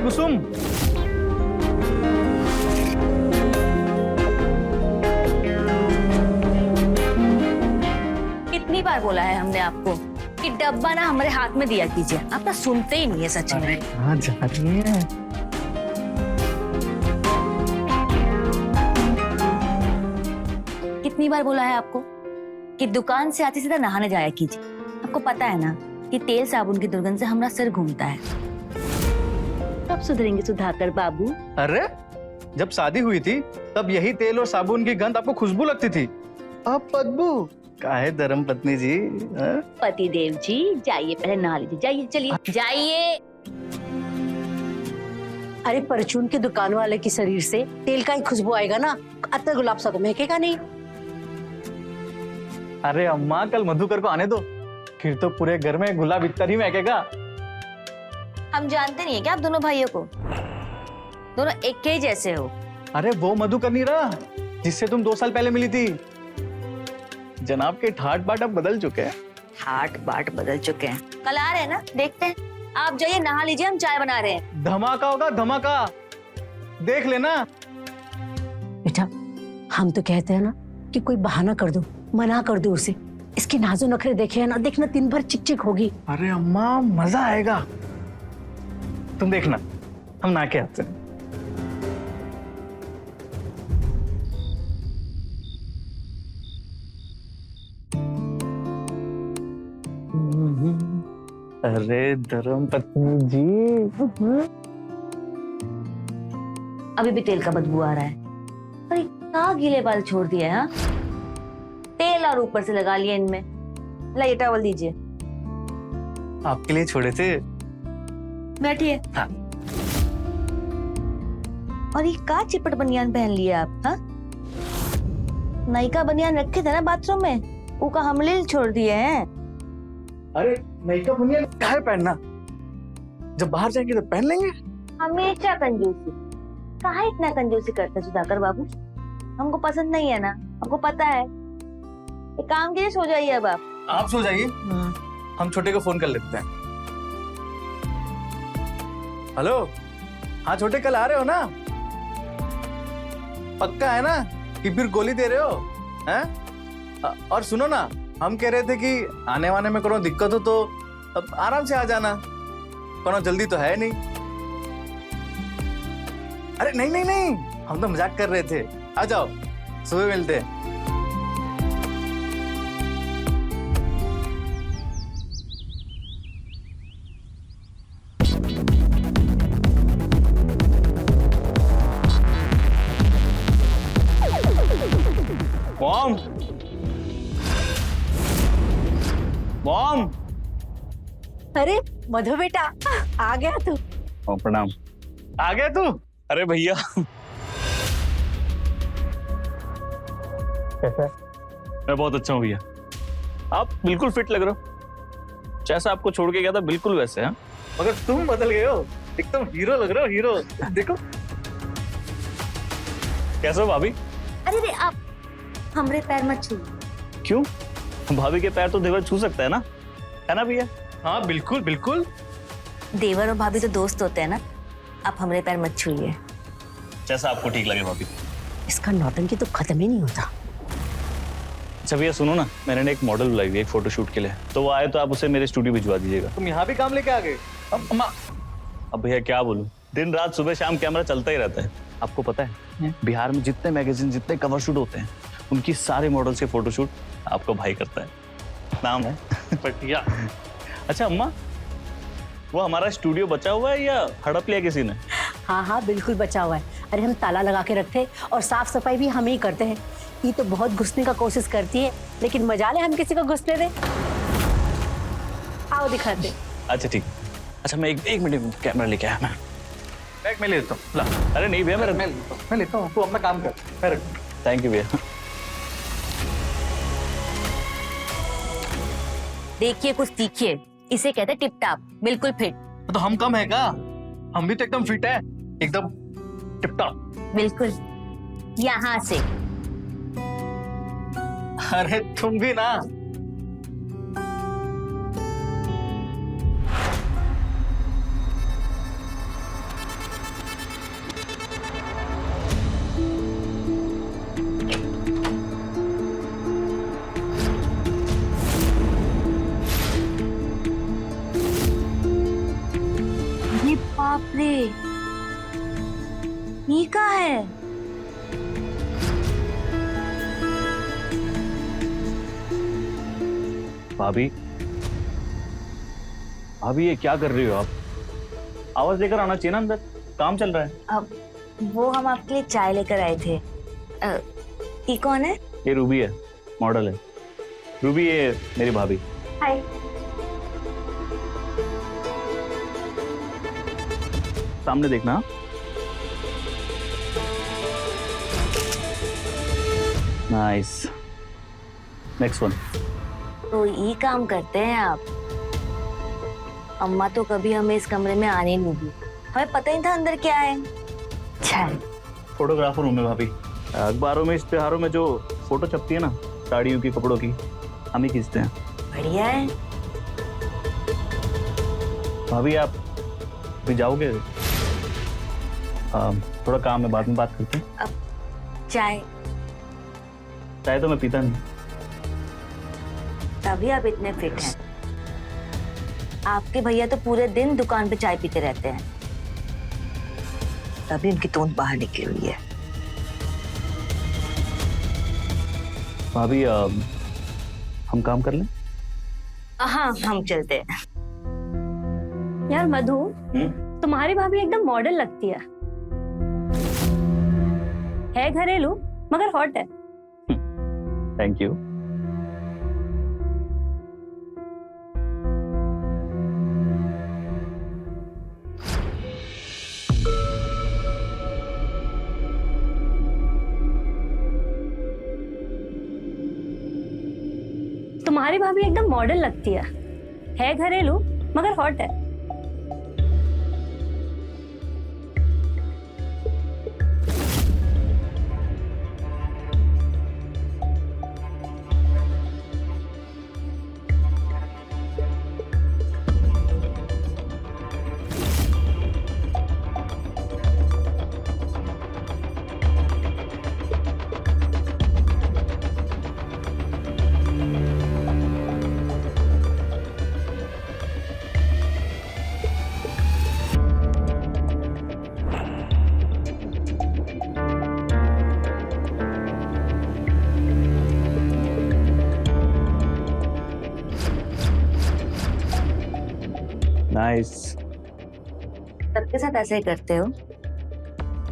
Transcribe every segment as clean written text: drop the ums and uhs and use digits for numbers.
कुसुम। कितनी बार बोला है हमने आपको कि डब्बा ना हमारे हाथ में दिया कीजिए, आप ना सुनते ही नहीं है सच में। हाँ जा रही है। कितनी बार बोला है आपको कि दुकान से आते सीधा नहाने जाया कीजिए। आपको पता है ना कि तेल साबुन की दुर्गंध से हमारा सिर घूमता है। कब सुधरेंगे सुधाकर बाबू? अरे जब शादी हुई थी तब यही तेल और साबुन की गंध आपको खुशबू लगती थी, अब बदबू। काहे धर्म पत्नी जी? पति देव जी जाइए, पहले नहा लीजिए, जाइए चलिए जाइए। अरे परचून की दुकान वाले की शरीर से तेल का ही खुशबू आएगा ना, अत्तर गुलाब सा तो महकेगा नहीं। अरे अम्मा कल मधुकर को आने दो, फिर तो पूरे घर में गुलाब इत्तर ही महकेगा। हम जानते नहीं है क्या आप दोनों भाइयों को? दोनों एक के ही जैसे हो। अरे वो मधुकर नहीं रहा जिससे तुम 2 साल पहले मिली थी। जनाब के ठाट बाट अब बदल चुके हैं। ठाट बाट बदल चुके हैं। कल आ रहे हैं ना, देखते हैं। आप जाइए नहा लीजिए, हम चाय बना रहे हैं। धमाका होगा धमाका, देख लेना। बेटा हम तो कहते हैं ना कि कोई बहाना कर दो, मना कर दो उसे। इसके नाजो नखरे देखे है ना, देखना दिन भर चिक चिक होगी। अरे अम्मा मजा आएगा, तुम देखना, हम नहा के आते हैं। अरे धर्म पत्नी जी, अभी भी तेल का बदबू आ रहा है। अरे क्या गीले बाल छोड़ दिए हैं? तेल और ऊपर से लगा लिए इनमें। लाइए टॉवल दीजिए। आपके लिए छोड़े थे। बैठिए। हाँ। और ये का चिपट बनियान पहन लिया आप? हाँ, नायिका बनियान रखे थे ना बाथरूम में, वो का हमले छोड़ दिए हैं। अरे नायिका बनियान काहे पहनना, जब बाहर जाएंगे तो पहन लेंगे। हमेशा कंजूसी, कहा इतना कंजूसी करते सुधाकर बाबू? हमको पसंद नहीं है ना, हमको पता है। एक काम कीजिए, सो जाइए अब आप सो जाइए, हम छोटे को फोन कर लेते हैं। हेलो, हाँ छोटे कल आ रहे हो ना? पक्का है ना कि फिर गोली दे रहे हो? हैं? और सुनो ना, हम कह रहे थे कि आने वाने में कोनो दिक्कत हो तो अब आराम से आ जाना, कोनो जल्दी तो है नहीं। अरे नहीं नहीं नहीं, हम तो मजाक कर रहे थे। आ जाओ, सुबह मिलते हैं। Mom, mom. अरे मधु बेटा आ गया तू? प्रणाम। आ गया तू? अरे भैया कैसा है? मैं बहुत अच्छा हूँ भैया, आप बिल्कुल फिट लग रहे हो। जैसा आपको छोड़ के गया था बिल्कुल वैसे। हैं मगर तुम बदल गए हो, एकदम हीरो लग रहे हो, हीरो। देखो कैसे हो भाभी? अरे रे, आप हमरे पैर मत छूइए। क्यों? भाभी के पैर तो देवर छू सकता है ना भैया? हाँ बिल्कुल बिल्कुल। देवर और भाभी तो दोस्त होते हैं ना, आप हमरे पैर मत छूइए। जैसा आपको ठीक लगे भाभी। इसका नौटंकी तो खत्म ही नहीं होता। अच्छा भैया सुनो ना, मैंने एक मॉडल बुलाई हुई है एक फोटोशूट के लिए, तो वो आए तो आप उसे मेरे स्टूडियो भिजवा दीजिएगा। तुम यहाँ भी काम लेके आ गए? अब भैया क्या बोलूं, दिन रात सुबह शाम कैमरा चलता ही रहता है। आपको पता है बिहार में जितने मैगजीन जितने कवर शूट होते हैं उनकी सारे मॉडल्स के फोटोशूट आपको भाई करता है। नाम है पटिया। अच्छा अम्मा, वो हमारा स्टूडियो बचा हुआ है या हड़प लिया किसी ने? हाँ हाँ बिल्कुल बचा हुआ है। अरे हम ताला लगा के रखते और साफ सफाई भी हम ही करते हैं। ये तो बहुत घुसने का कोशिश करती है, लेकिन मजा ले हम किसी को घुसने दे। आओ दिखाते। अच्छा ठीक। अच्छा मैं एक मिनट कैमरा लेके आया। मैं बैग में ले लेता हूँ। ला। अरे नहीं भैया मैं लेता हूँ, तू अपना काम कर। मैं रख। थैंक यू भैया। देखिए कुछ सीखिए, इसे कहते हैं टिप टाप, बिल्कुल फिट। तो हम कम है क्या? हम भी तो एकदम फिट है, एकदम टिप टॉप। बिल्कुल, यहाँ से। अरे तुम भी ना। बाप रे, ये क्या है? भाभी, भाभी ये क्या कर रही हो आप? आवाज लेकर आना चाहिए ना, अंदर काम चल रहा है। अब वो हम आपके लिए चाय लेकर आए थे। ये कौन है? ये रूबी है, मॉडल है। रूबी ये मेरी भाभी। हाय। सामने देखना। नाइस। Next one. तो ये काम करते हैं आप? अम्मा तो कभी हमें इस कमरे में आने नहीं दी, हमें पता ही था अंदर क्या है। अच्छा, फोटोग्राफर हूँ मैं भाभी। अखबारों में, इश्तिहारों में जो फोटो छपती है ना साड़ियों की, कपड़ों की, हम ही खींचते हैं। बढ़िया है। भाभी आप भी जाओगे? थोड़ा काम है, बाद में बात करते हैं। चाय? चाय तो मैं पीता नहीं। तभी आप इतने फिट हैं। आपके भैया तो पूरे दिन दुकान पे चाय पीते रहते हैं, तभी उनकी तोंद बाहर निकली हुई है। भाभी हम काम कर लें? हाँ, हम चलते हैं। यार मधु, तुम्हारी भाभी एकदम मॉडल लगती है घरेलू मगर हॉट है। Thank you. तुम्हारी भाभी एकदम मॉडल लगती है घरेलू मगर हॉट है। नाइस। सबके साथ ऐसे ही करते हो?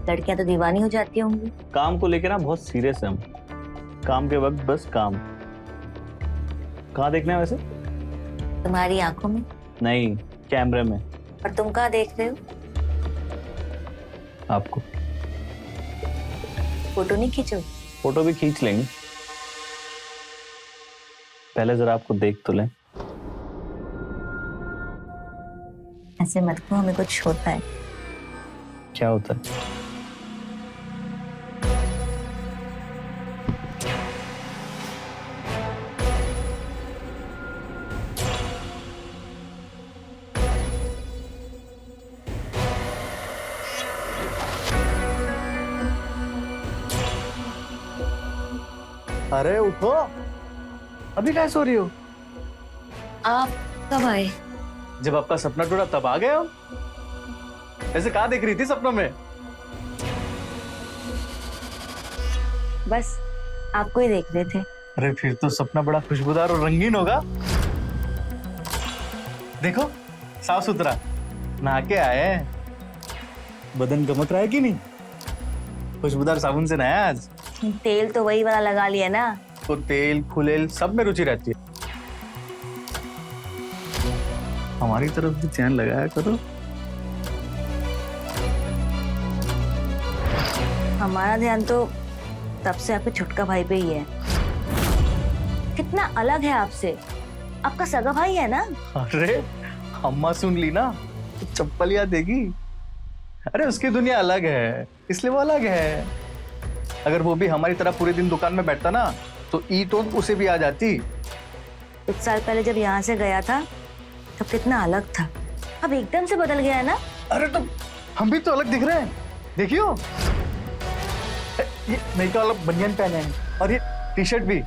लड़कियां तो दीवानी हो जाती होंगी। काम को लेकर ना बहुत सीरियस है हम। काम के वक्त बस काम। कहाँ देखना है वैसे? तुम्हारी आंखों में नहीं, कैमरे में। और तुम कहाँ देख रहे हो? आपको। फोटो नहीं खींचो? फोटो भी खींच लेंगे, पहले जरा आपको देख तो लें। ऐसे मत कहो, हमें कुछ होता है। क्या होता है? अरे उठो, अभी क्या सो रही हो? आप कब आए? जब आपका सपना टूटा तब आ गए हो। ऐसे कहाँ देख रही थी सपनों में? बस आपको ही देख रहे थे। अरे फिर तो सपना बड़ा खुशबूदार और रंगीन होगा। देखो, साफ सुथरा नहा के आए हैं, बदन गमक रहा है कि नहीं? खुशबूदार साबुन से नहाया आज। तेल तो वही वाला लगा लिया ना। तो तेल फुलेल सब में रुचि रहती है। हमारी तरफ भी चैन लगाया करो। हमारा ध्यान तो तब से आपके छुटका भाई पे ही है। कितना अलग है आपसे। आपका सगा भाई है ना? अरे अम्मा सुन ली ना तो चप्पल याद देगी। अरे उसकी दुनिया अलग है, इसलिए वो अलग है। अगर वो भी हमारी तरह पूरे दिन दुकान में बैठता ना तो ई तो उसे भी आ जाती। कुछ साल पहले जब यहाँ से गया था तब कितना अलग था, अब एकदम से बदल गया है ना। अरे तो हम भी तो अलग दिख रहे हैं, देखियो। ये नई का वाला बनियान पहने हैं और ये टी शर्ट भी।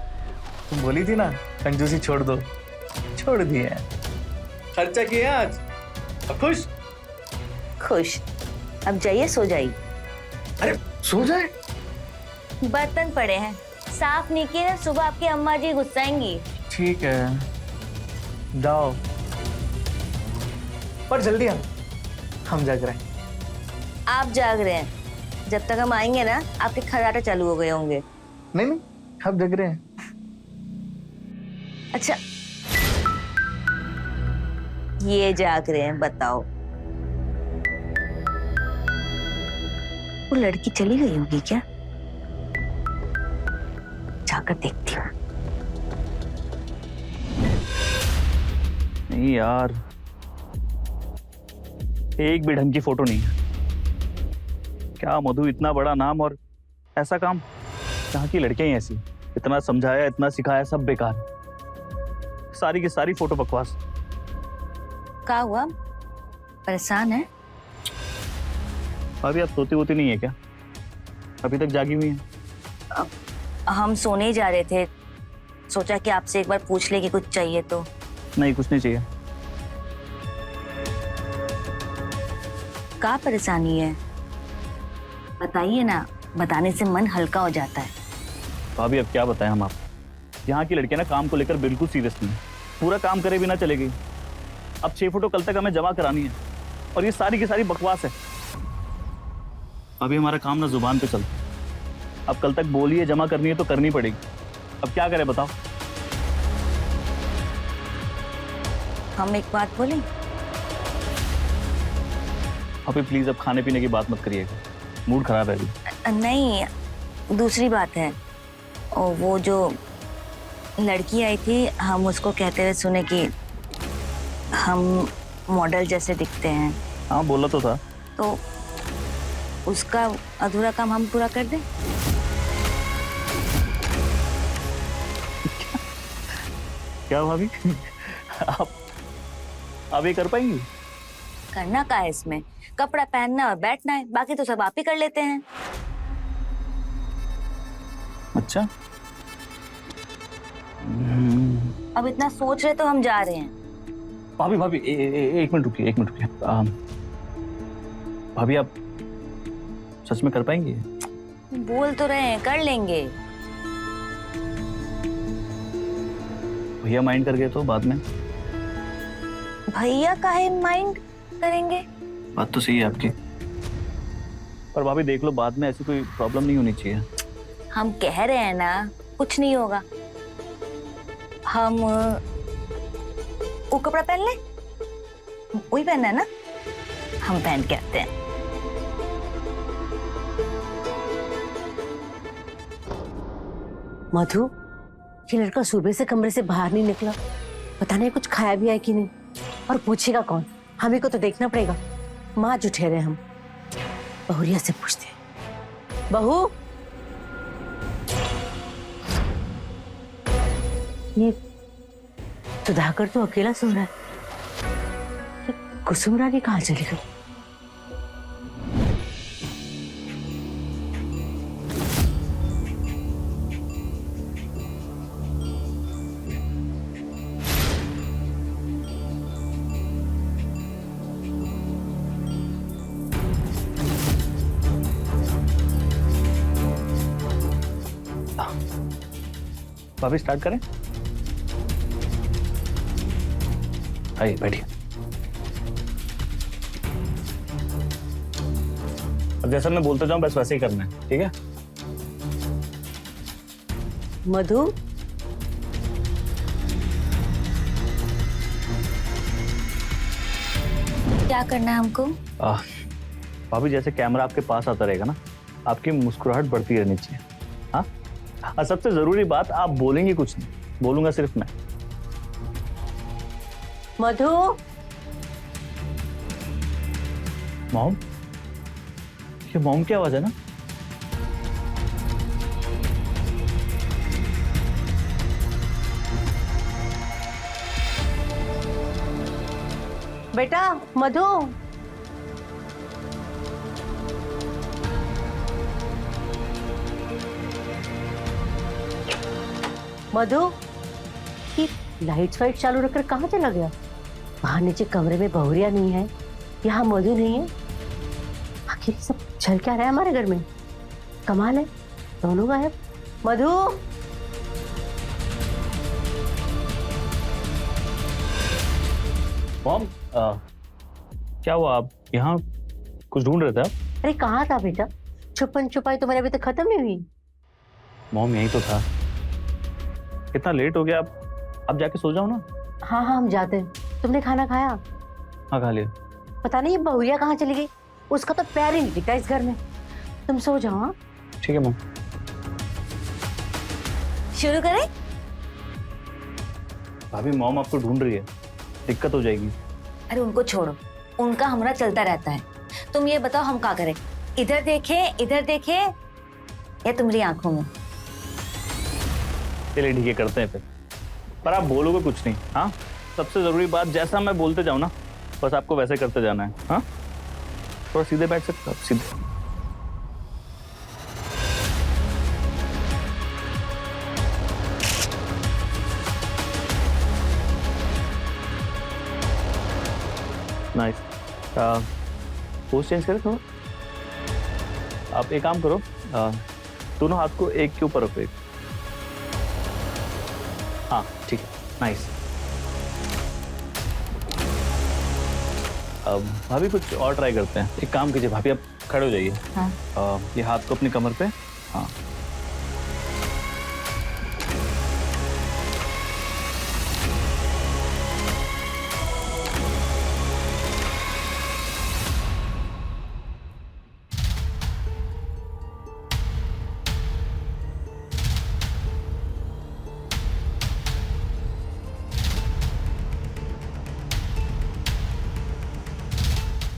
तुम बोली थी ना कंजूसी छोड़ दो, छोड़ दी है। खर्चा किया आज, अब खुश खुश। अब जाइए, सो जाइए। अरे सो जाए। बर्तन पड़े हैं, साफ नहीं किए ना, सुबह आपकी अम्मा जी गुस्साएंगी। ठीक है, जाओ, पर जल्दी हम जाग रहे हैं। आप जाग रहे हैं, जब तक हम आएंगे ना आपके खर्राटे चालू हो गए होंगे। नहीं नहीं, हम जग रहे हैं। अच्छा, ये जाग रहे हैं, बताओ। वो लड़की चली गई होगी क्या? जाकर देखती हूँ। नहीं यार, एक भी ढंग की फोटो नहीं है। क्या मधु, इतना बड़ा नाम और ऐसा काम। यहाँ की लड़कियां ही ऐसी, इतना समझाया इतना सिखाया सब बेकार, सारी की सारी फोटो बकवास। क्या हुआ, परेशान है? अभी आप सोती होती नहीं है क्या? अभी तक जागी हुई है? हम सोने ही जा रहे थे, सोचा कि आपसे एक बार पूछ ले कि कुछ चाहिए तो। नहीं, कुछ नहीं चाहिए। क्या परेशानी है, बताइए ना, बताने से मन हल्का हो जाता है। भाभी अब क्या बताएं हम आपको, यहाँ की लड़कियां ना काम को लेकर बिल्कुल सीरियस नहीं है। पूरा काम करे बिना चलेगी। अब 6 फोटो कल तक हमें जमा करानी है और ये सारी की सारी बकवास है। अभी हमारा काम ना जुबान पे चलता है। अब कल तक बोली है जमा करनी है तो करनी पड़ेगी। अब क्या करें बताओ? हम एक बात बोलें? अभी प्लीज अब खाने पीने की बात मत करिएगा, मूड खराब है अभी। नहीं, दूसरी बात है। वो जो लड़की आई थी, हम उसको कहते हुए सुने कि हम मॉडल जैसे दिखते हैं। हाँ, बोला तो था। तो उसका अधूरा काम हम पूरा कर दें? क्या भाभी आप ये कर पाएंगी? करना क्या है इसमें, कपड़ा पहनना और बैठना है, बाकी तो सब आप ही कर लेते हैं। अच्छा, अब इतना सोच रहे तो हम जा रहे हैं। भाभी भाभी एक मिनट रुकिए, एक मिनट रुकिए। भाभी आप सच में कर पाएंगी? बोल तो रहे हैं कर लेंगे। भैया माइंड कर गए तो बाद में? भैया काहे माइंड करेंगे? बात तो सही है आपकी, पर भाभी देख लो, बाद में ऐसी कोई प्रॉब्लम नहीं होनी चाहिए। हम कह रहे हैं ना, कुछ नहीं होगा। हम वो कपड़ा पहन ले, वही पहनना है ना, हम पहन के आते हैं। मधु, ये लड़का सुबह से कमरे से बाहर नहीं निकला, पता नहीं कुछ खाया भी है कि नहीं, और पूछेगा कौन? हमें को तो देखना पड़ेगा। माँ जो ठहरे, हम बहुरिया से पूछते हैं। बहू, ये सुधाकर तो अकेला सो रहा है, कुसुम रानी कहाँ चली गई? भाभी स्टार्ट करें? आइए बैठिए। अब जैसा मैं बोलता जाऊं बस वैसे ही करना है, ठीक है? मधु, क्या करना है हमको? भाभी जैसे कैमरा आपके पास आता रहेगा ना, आपकी मुस्कुराहट बढ़ती रहनी चाहिए। हाँ, और सबसे जरूरी बात, आप बोलेंगे कुछ नहीं, बोलूंगा सिर्फ मैं। मधु, मॉम, ये मॉम की आवाज है ना? बेटा मधु, मधु, ये लाइट्स वाइट चालू रखकर कहाँ चला गया? वहां नीचे कमरे में बहुरिया नहीं है, यहाँ मधु नहीं है। आखिर ये सब चल क्या रहा है हमारे घर में? कमाल है, दोनों गायब। मधु, मॉम क्या हुआ, आप यहाँ कुछ ढूंढ रहे थे आप? अरे कहाँ था बेटा? छुपन छुपाई तुम्हारी अभी तक खत्म नहीं हुई। मॉम यही तो था। कितना लेट हो गया, आप जाके सो जाओ ना। हाँ हाँ, हम जाते हैं। तुमने खाना खाया? हाँ खा लिया। पता नहीं ये बहुरिया कहाँ चली गई, उसका तो पैर ही नहीं टिका इस घर में। तुम सो जाओ। हाँ ठीक है मॉम। शुरू करें? भाभी मॉम आपको ढूंढ रही है, दिक्कत हो जाएगी। अरे उनको छोड़ो, उनका हमारा चलता रहता है। तुम ये बताओ हम क्या करें? इधर देखे या तुम्हारी आंखों में? चलिए ठीक है, करते हैं फिर। पर आप बोलोगे कुछ नहीं, हाँ? सबसे जरूरी बात, जैसा मैं बोलते जाऊँ ना, बस आपको वैसे करते जाना है। हाँ, थोड़ा सीधे बैठ सकते हो आप? सीधे। नाइस। पोज चेंज करें थोड़ा। आप एक काम करो, दोनों हाथ को एक के ऊपर रखो, एक। हाँ ठीक है, नाइस। अब भाभी कुछ और ट्राई करते हैं। एक काम कीजिए भाभी, आप खड़े हो जाइए। हाँ। ये हाथ को अपनी कमर पे। हाँ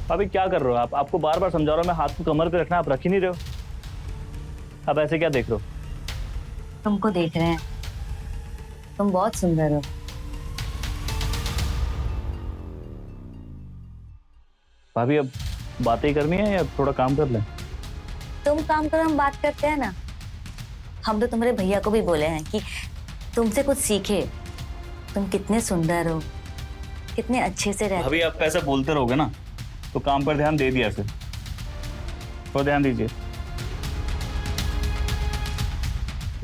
भाभी क्या कर रहे हो आप? आपको बार बार समझा रहा हूँ मैं, हाथ को कमर पे रखना, आप रख ही नहीं रहे हो। आप ऐसे क्या देख रहे हो? तुमको देख रहे हैं, तुम बहुत सुंदर हो। भाभी अब बातें ही करनी है या थोड़ा काम कर लें? तुम काम करो, हम बात करते हैं ना। हम तो तुम्हारे भैया को भी बोले हैं कि तुमसे कुछ सीखे। तुम कितने सुंदर हो, कितने अच्छे से रहते। भाभी आप ऐसा बोलते रहोगे ना तो काम पर ध्यान दे दिया, फिर तो ध्यान दीजिए।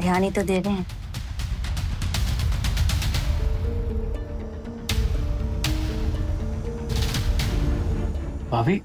ध्यान ही तो दे रहे हैं। भाभी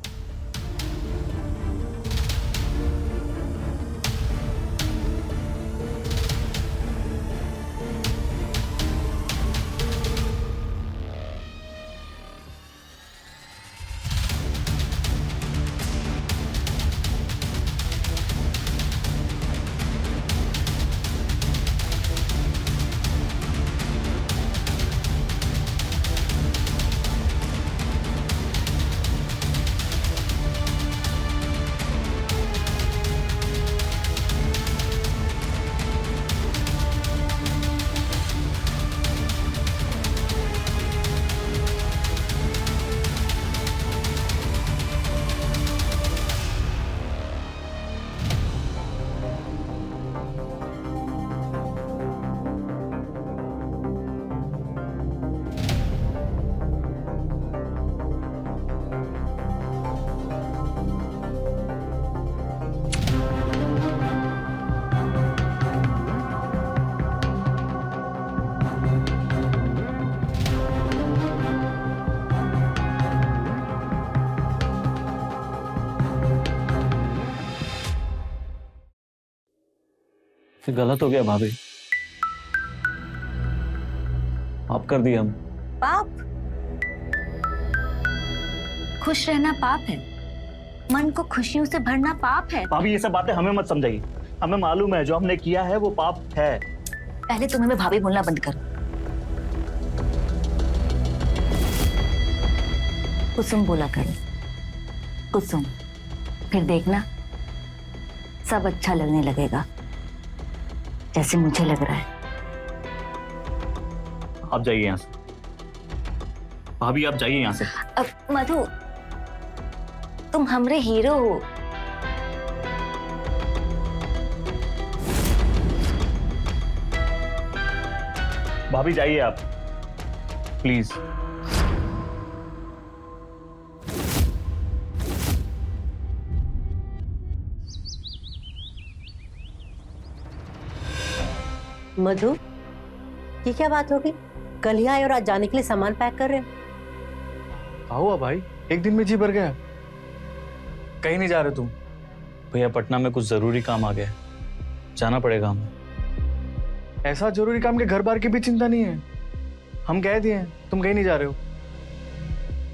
ये गलत हो गया भाभी, माफ कर दिया हम। पाप? खुश रहना पाप है, मन को खुशियों से भरना पाप है। भाभी ये सब बातें हमें मत समझाइए, हमें मालूम है जो हमने किया है वो पाप है। पहले तुम हमें भाभी बोलना बंद करो। कुसुम बोला करो, कुसुम। फिर देखना सब अच्छा लगने लगेगा, जैसे मुझे लग रहा है। आप जाइए यहाँ से भाभी, आप जाइए यहाँ से। अब मधु, तुम हमरे हीरो हो। भाभी जाइए आप, प्लीज। मधु, ये क्या बात होगी? कल ही आए और आज जाने के लिए सामान पैक कर रहे हैं। क्या हुआ भाई, एक दिन में जी भर गया? कहीं नहीं जा रहे तुम? भैया पटना में कुछ जरूरी काम आ गया है, जाना पड़ेगा हमें। ऐसा जरूरी काम के घर बार की भी चिंता नहीं है? हम कह दिए तुम कहीं नहीं जा रहे हो।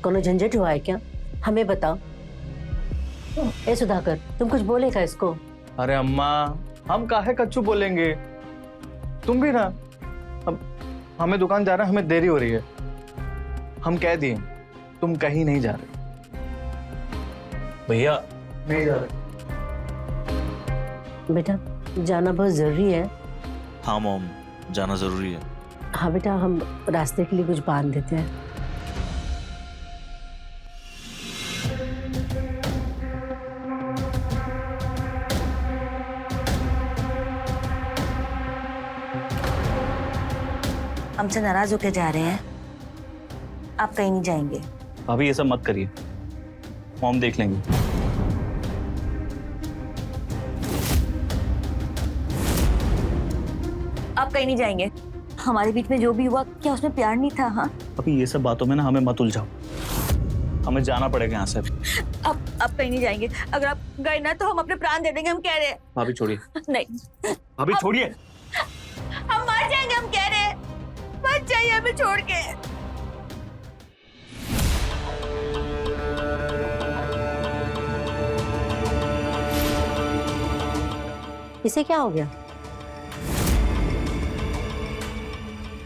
कोनो झंझट हुआ है क्या? हमें बताओ। ए सुधाकर, तुम कुछ बोलेगा इसको? अरे अम्मा, हम काहे कच्चू बोलेंगे? तुम भी ना, अब हमें दुकान जाना, हमें देरी हो रही है। हम कह दिए तुम कहीं नहीं जा रहे। भैया नहीं जा रहे। बेटा जाना बहुत जरूरी है। हाँ मॉम, जाना जरूरी है। हाँ बेटा, हम रास्ते के लिए कुछ बांध देते हैं। हमसे नाराज होके जा रहे हैं, आप कहीं नहीं जाएंगे। भाभी ये सब मत करिए, मॉम देख लेंगे। आप कहीं नहीं जाएंगे। हमारे बीच में जो भी हुआ, क्या उसमें प्यार नहीं था? हाँ, अभी ये सब बातों में ना हमें मत उलझाओ, हमें जाना पड़ेगा यहाँ से। आप कहीं नहीं जाएंगे। अगर आप गए ना तो हम अपने प्राण दे देंगे, हम कह रहे हैं। भाभी छोड़िए, नहीं, भाभी छोड़िए। हम मर जाएंगे, हम कह रहे हैं। मत जाइए हमें छोड़ के। इसे क्या हो गया?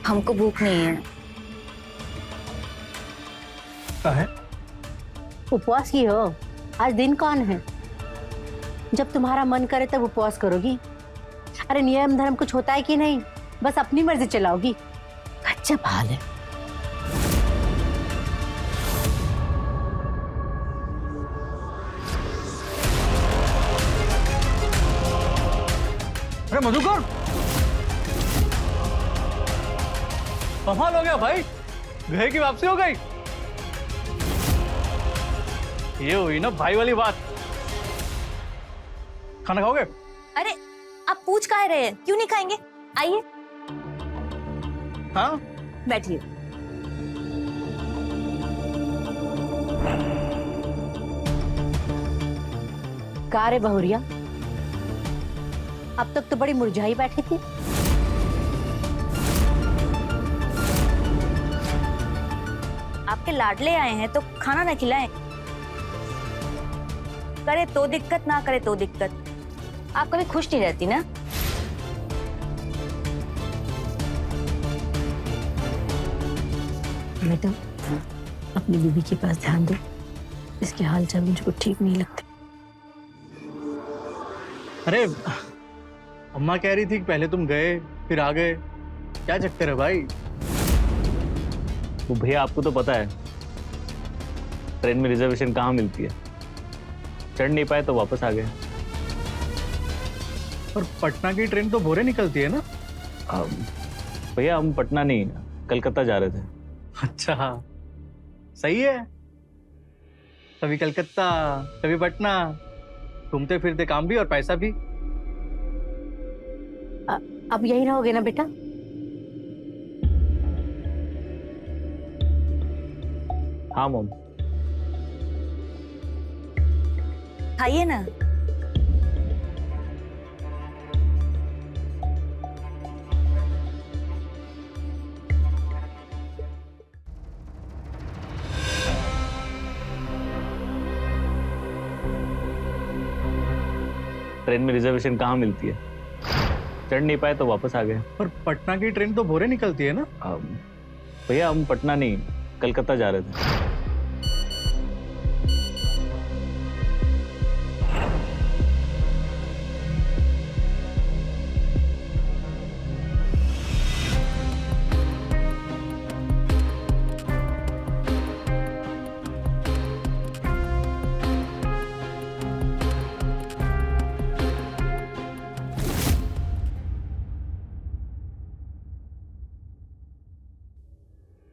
हमको भूख नहीं है। है उपवास की हो? आज दिन कौन है? जब तुम्हारा मन करे तब उपवास करोगी। अरे नियम धर्म कुछ होता है कि नहीं? बस अपनी मर्जी चलाओगी। गजब हाल है। अरे मधुकर, कमाल हो गया भाई, घर की वापसी हो गई। ये हुई ना भाई वाली बात। खाना खाओगे? अरे आप पूछ काहे रहे हैं? क्यों नहीं खाएंगे? आइए हाँ, बैठिए। का रे बहुरिया, अब तक तो बड़ी मुरझाई बैठी थी। आपके लाडले आए हैं तो खाना ना खिलाएं। करे तो दिक्कत, ना करे तो दिक्कत। आप कभी खुश नहीं रहती ना। मैडम, अपनी बीबी के पास ध्यान दो। इसके हाल चाल मुझको ठीक नहीं लगते। अरे अम्मा कह रही थी कि पहले तुम गए फिर आ गए, क्या चक्कर है भाई? वो भैया आपको तो पता है ट्रेन में रिजर्वेशन कहाँ मिलती है, चढ़ नहीं पाए तो वापस आ गए। और पटना की ट्रेन तो भोरे निकलती है ना? भैया हम पटना नहीं, कलकत्ता जा रहे थे। अच्छा, सही है। कभी कलकत्ता कभी पटना, घूमते फिरते काम भी और पैसा भी। अब यही रहोगे ना बेटा? हाँ मॉम। खाइए ना। ट्रेन में रिजर्वेशन कहाँ मिलती है, चढ़ नहीं पाए तो वापस आ गए। पर पटना की ट्रेन तो भोरे निकलती है ना? भैया हम पटना नहीं, कलकत्ता जा रहे थे।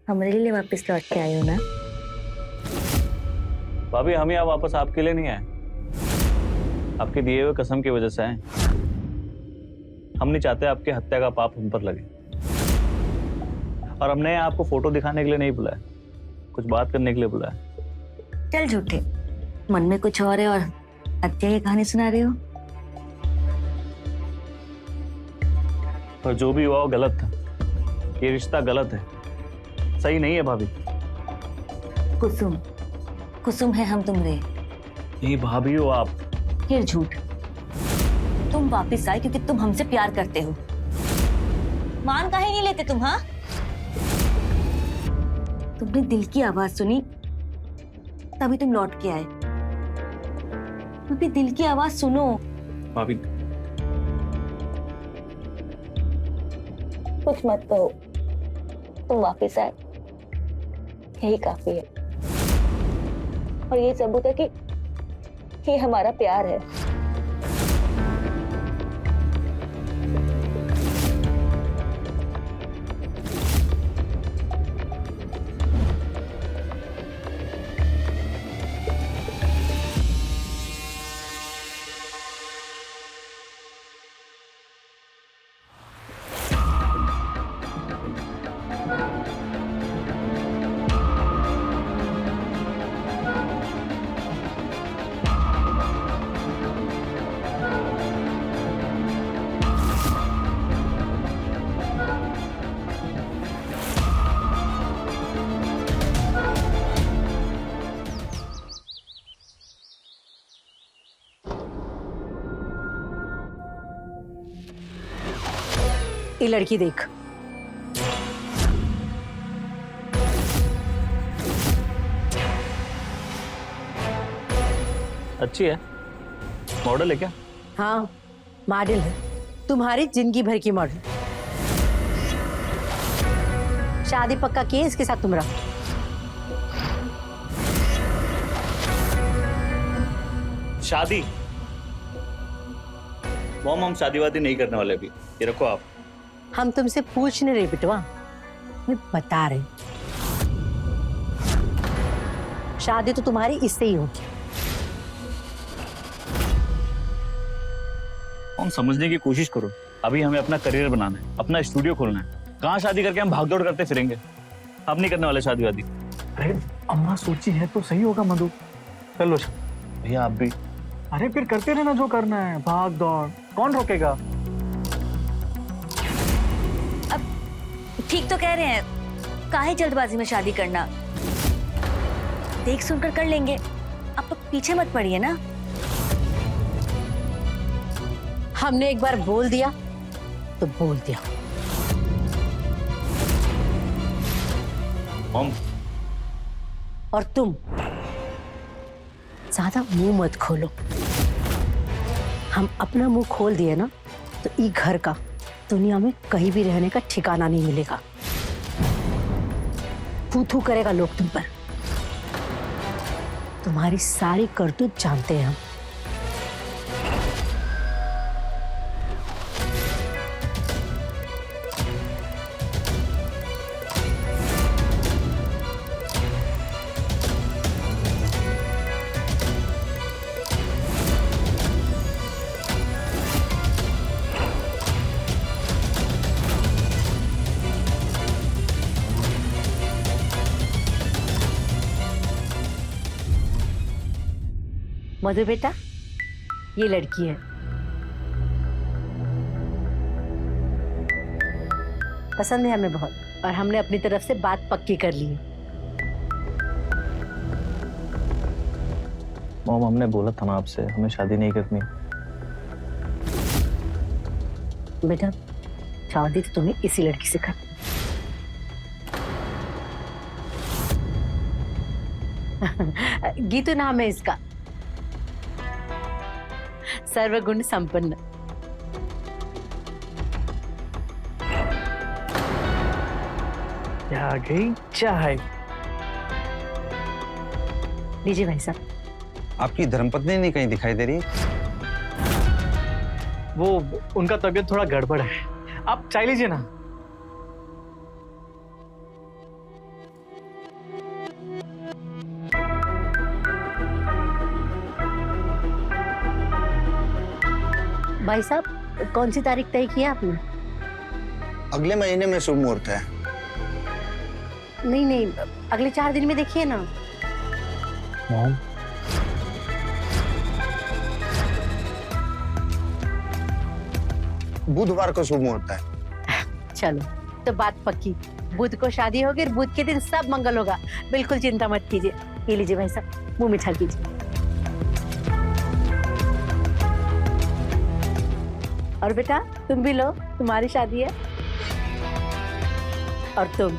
हमारे लिए वापस लौट के आए हो ना? भाभी हम यहाँ वापस आपके लिए नहीं आए, आपके दिए हुए कसम की वजह से आए। हम नहीं चाहते आपके हत्या का पाप हम पर लगे। और हमने आपको फोटो दिखाने के लिए नहीं बुलाया, कुछ बात करने के लिए बुलाया। चल झूठे, मन में कुछ और है और हत्या की कहानी सुना रहे हो। पर जो भी हुआ वो गलत था, ये रिश्ता गलत है, सही नहीं है भाभी। कुसुम, कुसुम है हम तुमरे। नहीं भाभी हो आप। फिर झूठ, तुम वापिस आए क्योंकि तुम हमसे प्यार करते हो। मान काहे नहीं लेते तुम? हाँ, तुमने दिल की आवाज सुनी तभी तुम लौट के आए। तुम दिल की आवाज सुनो। भाभी कुछ मत कहो, तुम वापिस आए यही काफी है। और ये सबूत है कि ये हमारा प्यार है। ये लड़की देख, अच्छी है, मॉडल है क्या? हाँ मॉडल है, तुम्हारी जिंदगी भर की मॉडल। शादी पक्का किए इसके साथ तुम्हारा? शादी? मॉम हम शादी वादी नहीं करने वाले अभी, ये रखो आप। हम तुमसे पूछ नहीं रहे बिटवा, मैं बता रहे। शादी तो तुम्हारी इससे ही होगी। हम समझने की कोशिश करो, अभी हमें अपना करियर बनाना है, अपना स्टूडियो खोलना है। कहाँ शादी करके हम भागदौड़ करते फिरेंगे? हम नहीं करने वाले शादी वादी। अरे अम्मा सोची है तो सही होगा मधु, चलो। भैया आप भी। अरे फिर करते रहना जो करना है, भाग दौड़, कौन रोकेगा? अब ठीक तो कह रहे हैं, काहे जल्दबाजी में शादी करना, देख सुनकर कर लेंगे। अब पीछे मत पड़िए ना। हमने एक बार बोल दिया तो बोल दिया। मॉम और तुम ज्यादा मुंह मत खोलो। हम अपना मुंह खोल दिए ना तो ई घर का दुनिया में कहीं भी रहने का ठिकाना नहीं मिलेगा। थू करेगा लोग तुम पर। तुम्हारी सारी करतूत जानते हैं हम। मधु बेटा, ये लड़की है। पसंद है हमें बहुत, और हमने अपनी तरफ से बात पक्की कर ली है। मॉम हमने बोला था ना आपसे, हमें शादी नहीं करनी। बेटा शादी तो तुम्हें इसी लड़की से करनी। गीतू नाम है इसका, सर्वगुण संपन्न। क्या आ गई चाय? लीजिए भाई साहब। आपकी धर्मपत्नी नहीं कहीं दिखाई दे रही? वो उनका तबीयत थोड़ा गड़बड़ है, आप चाय लीजिए ना। भाई साहब कौन सी तारीख तय किया आपने? अगले महीने में शुभ मुहूर्त है। नहीं नहीं, अगले 4 दिन में देखिए ना। बुधवार को शुभ मुहूर्त है। चलो तो बात पक्की, बुध को शादी होगी और बुध के दिन सब मंगल होगा। बिल्कुल चिंता मत कीजिए। ये लीजिए भाई साहब, मुंह मीठा कीजिए। और बेटा तुम भी लो, तुम्हारी शादी है। और तुम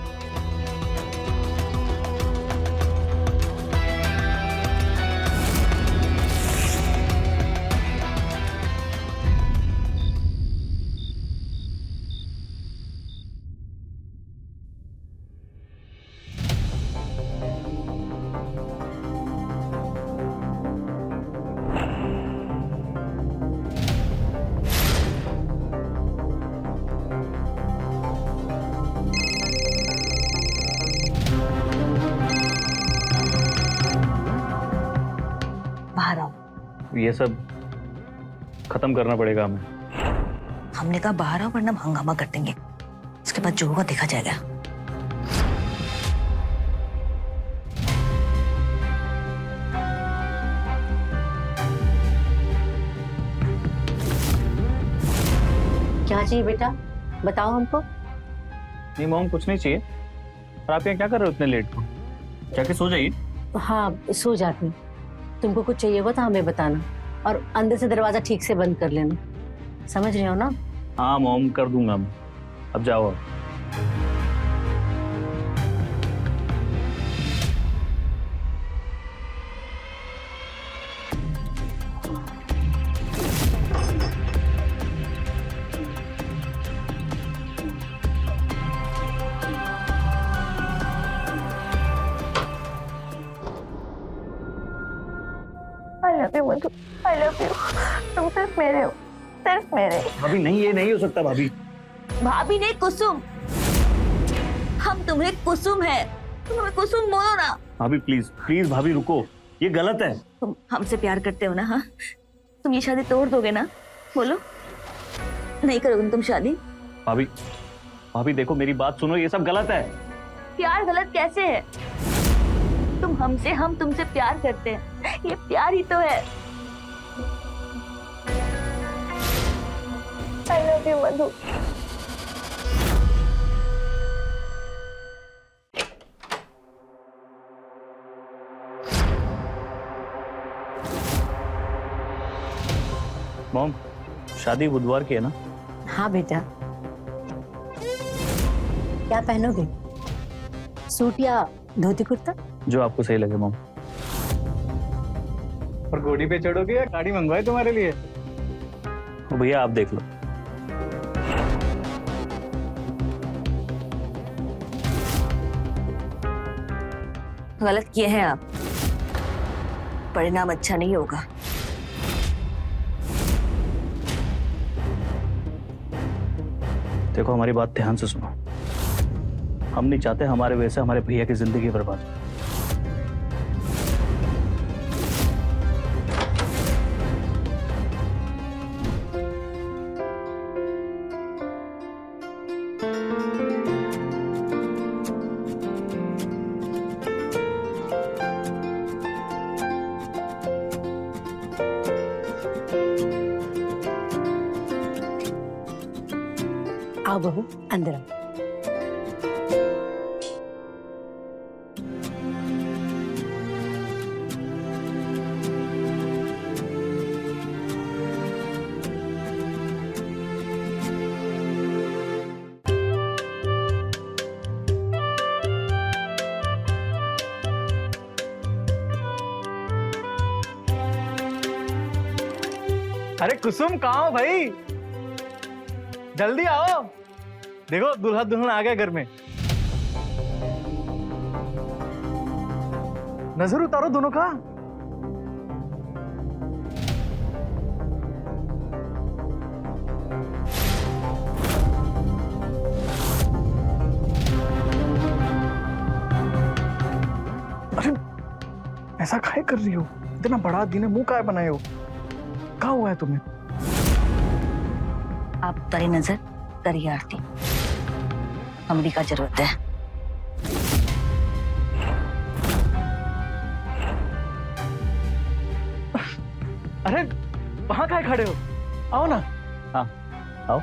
बाहर आओ। ये सब खत्म करना पड़ेगा हमें। हमने कहा बाहर आओ वरना हम हंगामा कर देंगे। इसके बाद जो होगा देखा जाएगा। क्या चाहिए बेटा, बताओ हमको। नहीं मॉम, कुछ नहीं चाहिए। और आप यहाँ क्या कर रहे हो इतने लेट को? जाके सो जाइए। हाँ सो जाती। तुमको कुछ चाहिए होगा तो हमें बताना, और अंदर से दरवाजा ठीक से बंद कर लेना। समझ रहे हो ना? हाँ मॉम, कर दूंगा मैं। अब जाओ। I love you Madhu, I love you। तुम सिर्फ मेरे हो, सिर्फ मेरे। भाभी नहीं, ये नहीं हो सकता भाभी। भाभी ने कुसुम, हम तुम्हें कुसुम है। तुम हमें कुसुम बोलो ना। भाभी प्लीज प्लीज भाभी रुको, ये गलत है। तुम हमसे प्यार करते हो ना? हाँ, तुम ये शादी तोड़ दोगे ना? बोलो, नहीं करोगे ना तुम शादी? भाभी भाभी देखो, मेरी बात सुनो, ये सब गलत है। प्यार गलत कैसे है? तुम हमसे, हम तुमसे प्यार करते हैं, ये प्यार ही तो है। I love you Madhu. Mom, शादी बुधवार की है ना? हाँ बेटा। क्या पहनोगे, सूट या धोती कुर्ता? जो आपको सही लगे मॉम। और घोड़ी पे चढ़ोगे या गाड़ी मंगवाए तुम्हारे लिए? भैया आप देख लो। गलत किए हैं आप, परिणाम अच्छा नहीं होगा। देखो हमारी बात ध्यान से सुनो। हम नहीं चाहते हमारे वजह से हमारे भैया की जिंदगी बर्बाद हो। आओ बहू, अंदर आओ। अरे कुसुम कहाँ हो भाई? जल्दी आओ। देखो दूल्हा दुल्हन आ गए घर में। नजर उतारो दोनों का। अरे ऐसा काहे कर रही हो? इतना बड़ा दिन है, मुंह काहे बनाए हो? क्या हुआ है तुम्हें? आप तारी नजर करिए आरती, हमरी का जरूरत है। अरे वहां काहे खड़े हो, आओ ना। हाँ आओ।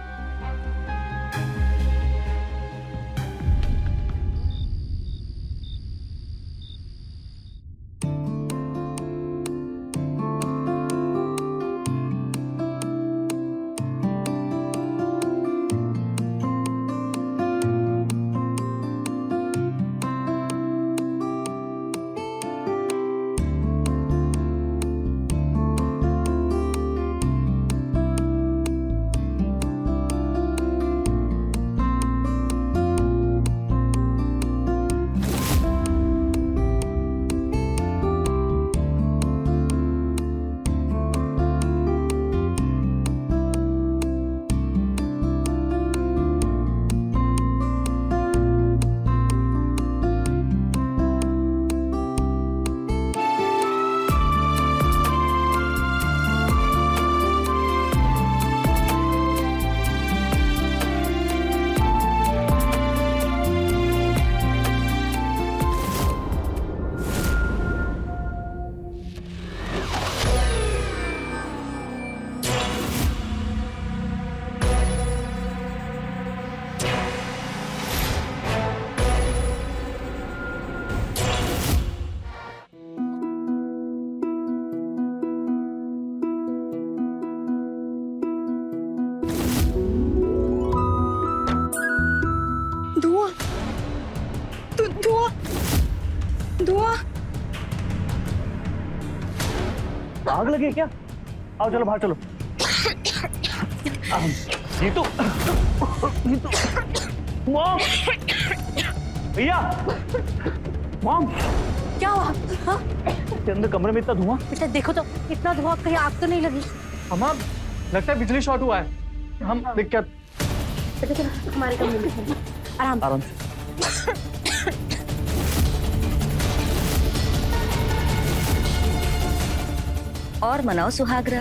आग लगी है क्या? आओ चलो बाहर चलो। नीतू, नीतू, मॉम, भैया, मॉम, क्या हुआ? हाँ? के अंदर कमरे में इतना धुआं। बेटा देखो तो, इतना धुआं, कहीं आग तो नहीं लगी? अम्मा लगता है बिजली शॉर्ट हुआ है। हम दिक्कत। बेटा चलो हमारे कमरे में चलो। आराम आराम से। और मनाओ सुहागरा।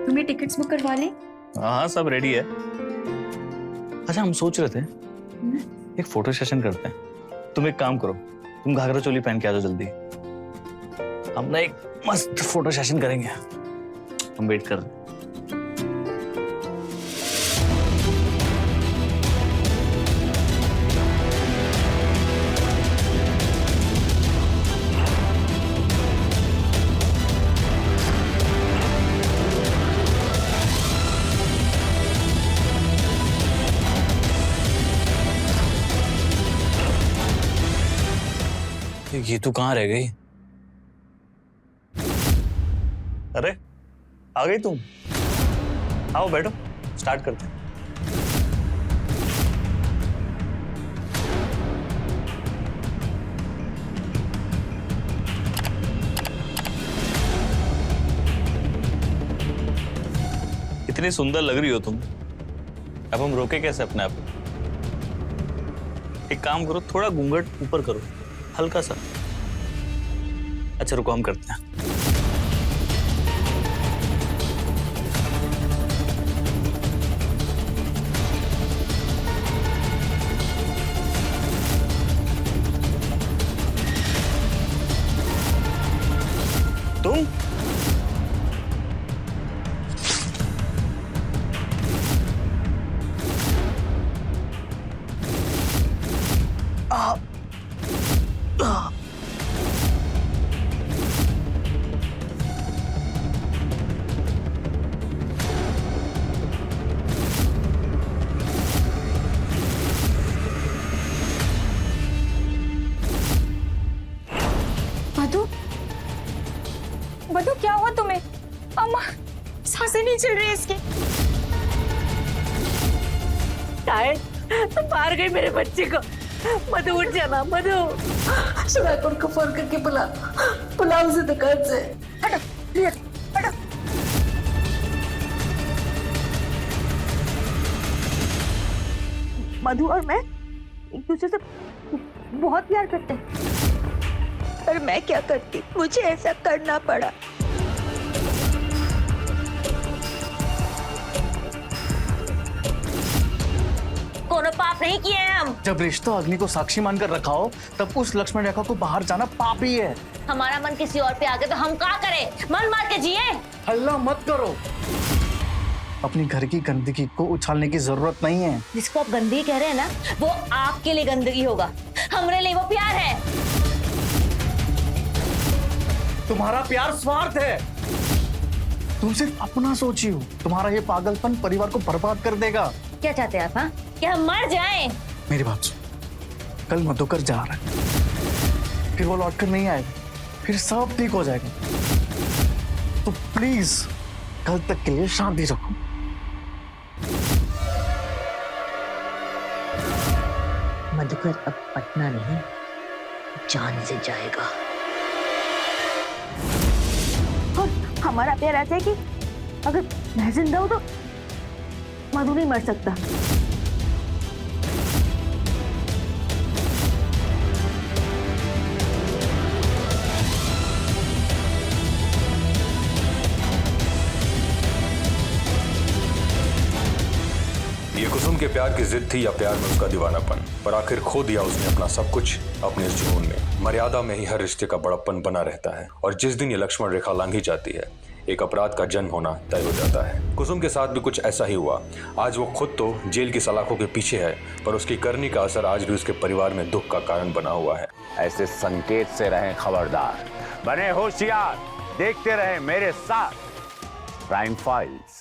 तुमने टिकट्स बुक करवा ली? हाँ सब रेडी है। अच्छा हम सोच रहे थे एक फोटो सेशन करते हैं। तुम एक काम करो, तुम घाघरा चोली पहन के आ जाओ जल्दी। हम ना एक मस्त फोटो सेशन करेंगे। हम वेट कर रहे हैं। ये तू कहाँ रह गई? अरे आ गई तुम? आओ बैठो, स्टार्ट करते हैं। इतनी सुंदर लग रही हो तुम, अब हम रोके कैसे अपने आप को? एक काम करो, थोड़ा घूंघट ऊपर करो, हल्का सा। अच्छा रुको, हम करते हैं। तुम मधु, मधु क्या हुआ तुम्हें? अम्मा सांसें नहीं चल रही इसकी। शायद तुम मार गई मेरे बच्चे को। मधु उठ जाना, मधु। सुधाकर को फोन करके बुला उसे दुकान से। हटो, प्लीज, हटो। मधु और मैं एक दूसरे से बहुत प्यार करते हैं, पर मैं क्या करती, मुझे ऐसा करना पड़ा। कोनो पाप नहीं किए हैं हम। जब रिश्ता अग्नि को साक्षी मानकर रखा हो तब उस लक्ष्मण रेखा को बाहर जाना पाप ही है। हमारा मन किसी और पे आ गया तो हम क्या करें? मन मार के जिए। हल्ला मत करो। अपनी घर की गंदगी को उछालने की जरूरत नहीं है। जिसको आप गंदगी कह रहे हैं ना, वो आपके लिए गंदगी होगा, हमारे लिए वो प्यार है। तुम्हारा प्यार स्वार्थ है। तुम सिर्फ अपना सोची हो। तुम्हारा ये पागलपन परिवार को बर्बाद कर देगा। क्या चाहते हैं आप? हाँ, कि हम मर जाएं? मेरी बात सुन, कल मधुकर जा रहा है, फिर वो लौटकर नहीं आएगा, फिर सब ठीक हो जाएगा। तो प्लीज कल तक के लिए शांति रखो। मधुकर अब पटना नहीं, जान से जाएगा। और हमारा प्यार ऐसा है कि अगर मैं जिंदा हूं तो मधु नहीं मर सकता। ये कुसुम के प्यार की जिद थी या प्यार में उसका दीवानापन, पर आखिर खो दिया उसने अपना सब कुछ अपने इस जुनून में। मर्यादा में ही हर रिश्ते का बड़प्पन बना रहता है, और जिस दिन ये लक्ष्मण रेखा लांघी जाती है, एक अपराध का जन्म होना तय हो जाता है। कुसुम के साथ भी कुछ ऐसा ही हुआ। आज वो खुद तो जेल की सलाखों के पीछे है, पर उसकी करनी का असर आज भी उसके परिवार में दुख का कारण बना हुआ है। ऐसे संकेत से रहें खबरदार, बने होशियार, देखते रहें मेरे साथ प्राइम फाइल्स।